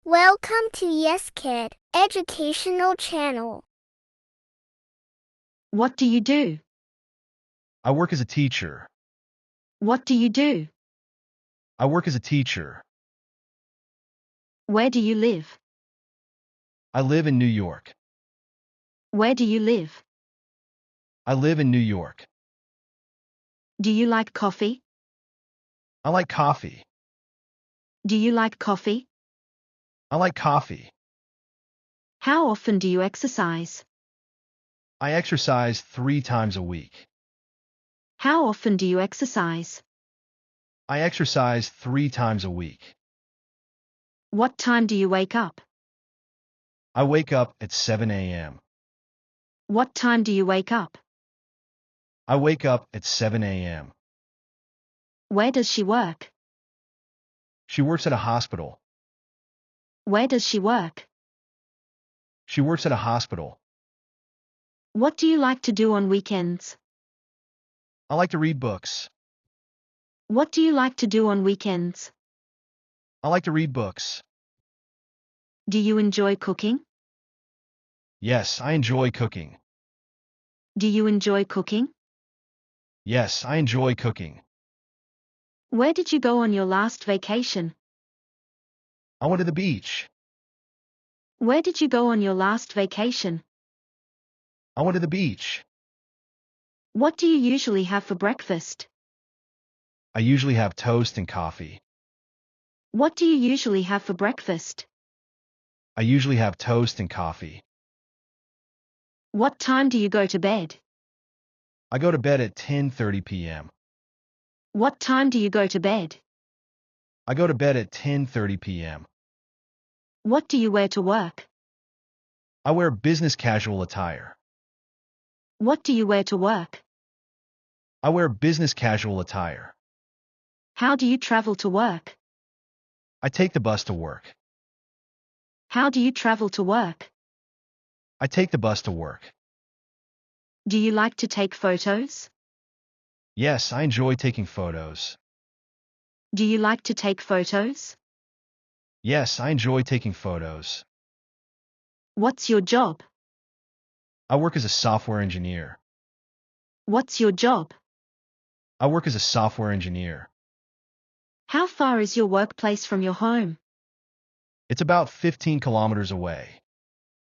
Welcome to Yes Kid Educational Channel. What do you do? I work as a teacher. What do you do? I work as a teacher. Where do you live? I live in New York. Where do you live? I live in New York. Do you like coffee? I like coffee. Do you like coffee? I like coffee. How often do you exercise? I exercise 3 times a week. How often do you exercise? I exercise 3 times a week. What time do you wake up? I wake up at 7 a.m. What time do you wake up? I wake up at 7 a.m. Where does she work? She works at a hospital. Where does she work? She works at a hospital. What do you like to do on weekends? I like to read books. What do you like to do on weekends? I like to read books. Do you enjoy cooking? Yes, I enjoy cooking. Do you enjoy cooking? Yes, I enjoy cooking. Where did you go on your last vacation? I went to the beach. Where did you go on your last vacation? I went to the beach. What do you usually have for breakfast? I usually have toast and coffee. What do you usually have for breakfast? I usually have toast and coffee. What time do you go to bed? I go to bed at 10:30 p.m. What time do you go to bed? I go to bed at 10:30 p.m. What do you wear to work? I wear business casual attire. What do you wear to work? I wear business casual attire. How do you travel to work? I take the bus to work. How do you travel to work? I take the bus to work. Do you like to take photos? Yes, I enjoy taking photos. Do you like to take photos? Yes, I enjoy taking photos. What's your job? I work as a software engineer. What's your job? I work as a software engineer. How far is your workplace from your home? It's about 15 kilometers away.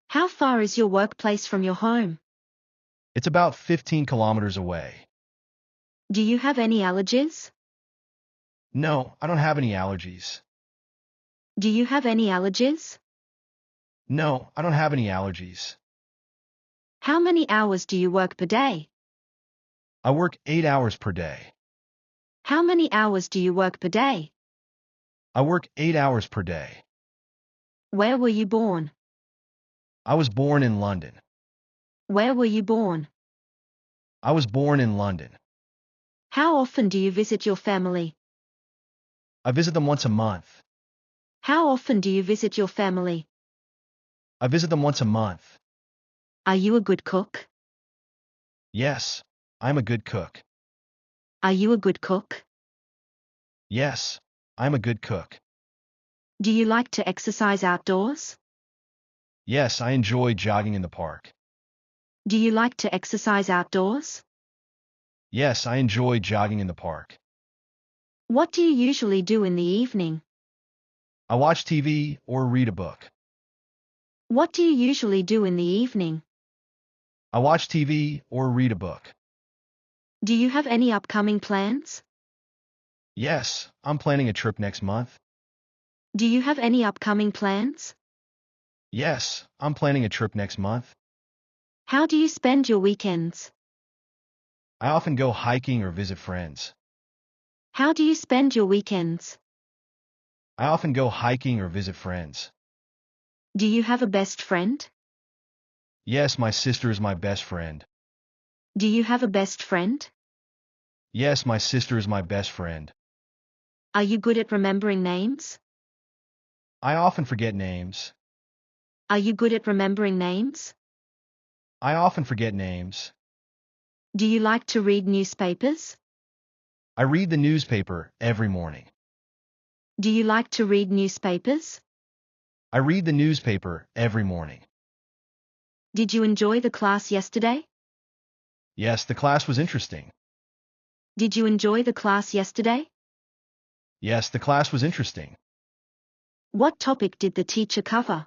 How far is your workplace from your home? It's about 15 kilometers away. Do you have any allergies? No, I don't have any allergies. Do you have any allergies? No, I don't have any allergies. How many hours do you work per day? I work 8 hours per day. How many hours do you work per day? I work 8 hours per day. Where were you born? I was born in London. Where were you born? I was born in London. How often do you visit your family? I visit them once a month. How often do you visit your family? I visit them once a month. Are you a good cook? Yes, I'm a good cook. Are you a good cook? Yes, I'm a good cook. Do you like to exercise outdoors? Yes, I enjoy jogging in the park. Do you like to exercise outdoors? Yes, I enjoy jogging in the park. What do you usually do in the evening? I watch TV or read a book. What do you usually do in the evening? I watch TV or read a book. Do you have any upcoming plans? Yes, I'm planning a trip next month. Do you have any upcoming plans? Yes, I'm planning a trip next month. How do you spend your weekends? I often go hiking or visit friends. How do you spend your weekends? I often go hiking or visit friends. Do you have a best friend? Yes, my sister is my best friend. Do you have a best friend? Yes, my sister is my best friend. Are you good at remembering names? I often forget names. Are you good at remembering names? I often forget names. Do you like to read newspapers? I read the newspaper every morning. Do you like to read newspapers? I read the newspaper every morning. Did you enjoy the class yesterday? Yes, the class was interesting. Did you enjoy the class yesterday? Yes, the class was interesting. What topic did the teacher cover?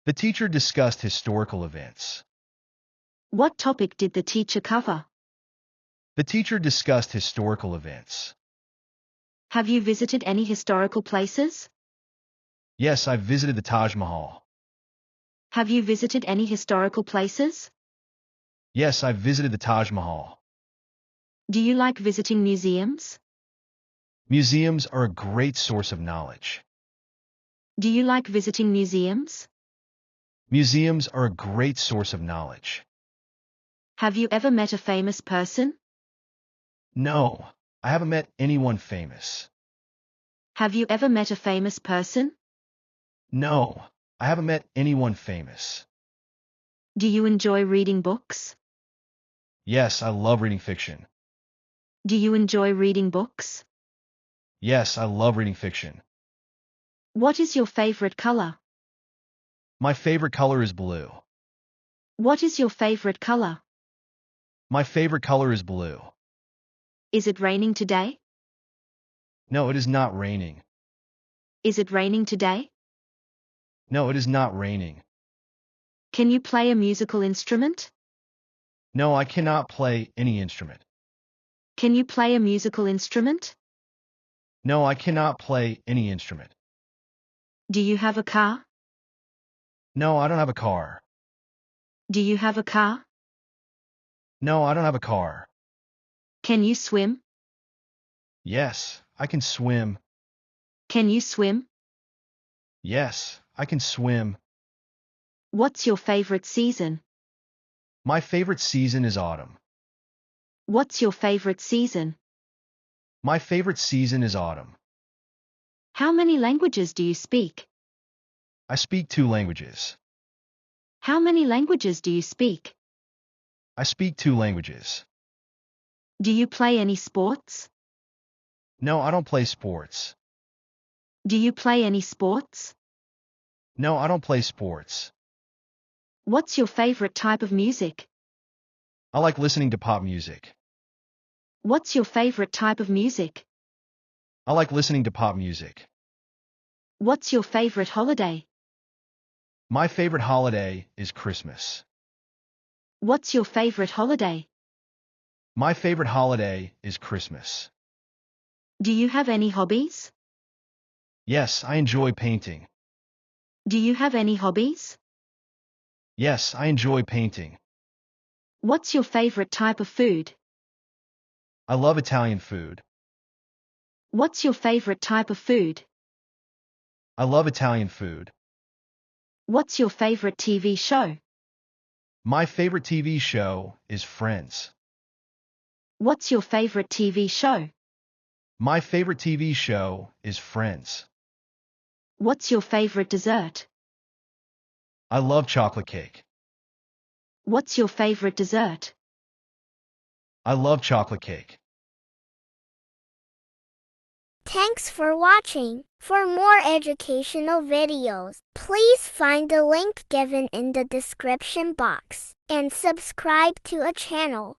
The teacher discussed historical events. What topic did the teacher cover? The teacher discussed historical events. Have you visited any historical places? Yes, I've visited the Taj Mahal. Have you visited any historical places? Yes, I've visited the Taj Mahal. Do you like visiting museums? Museums are a great source of knowledge. Do you like visiting museums? Museums are a great source of knowledge. Have you ever met a famous person? No, I haven't met anyone famous. Have you ever met a famous person? No, I haven't met anyone famous. Do you enjoy reading books? Yes, I love reading fiction. Do you enjoy reading books? Yes, I love reading fiction. What is your favorite color? My favorite color is blue. What is your favorite color? My favorite color is blue. Is it raining today? No, it is not raining. Is it raining today? No, it is not raining. Can you play a musical instrument? No, I cannot play any instrument. Can you play a musical instrument? No, I cannot play any instrument. Do you have a car? No, I don't have a car. Do you have a car? No, I don't have a car. Can you swim? Yes, I can swim. Can you swim? Yes, I can swim. What's your favorite season? My favorite season is autumn. What's your favorite season? My favorite season is autumn. How many languages do you speak? I speak 2 languages. How many languages do you speak? I speak 2 languages. Do you play any sports? No, I don't play sports. Do you play any sports? No, I don't play sports. What's your favorite type of music? I like listening to pop music. What's your favorite type of music? I like listening to pop music. What's your favorite holiday? My favorite holiday is Christmas. What's your favorite holiday? My favorite holiday is Christmas. Do you have any hobbies? Yes, I enjoy painting. Do you have any hobbies? Yes, I enjoy painting. What's your favorite type of food? I love Italian food. What's your favorite type of food? I love Italian food. What's your favorite TV show? My favorite TV show is Friends. What's your favorite TV show? My favorite TV show is Friends. What's your favorite dessert? I love chocolate cake. What's your favorite dessert? I love chocolate cake. Thanks for watching. For more educational videos, please find the link given in the description box and subscribe to a channel.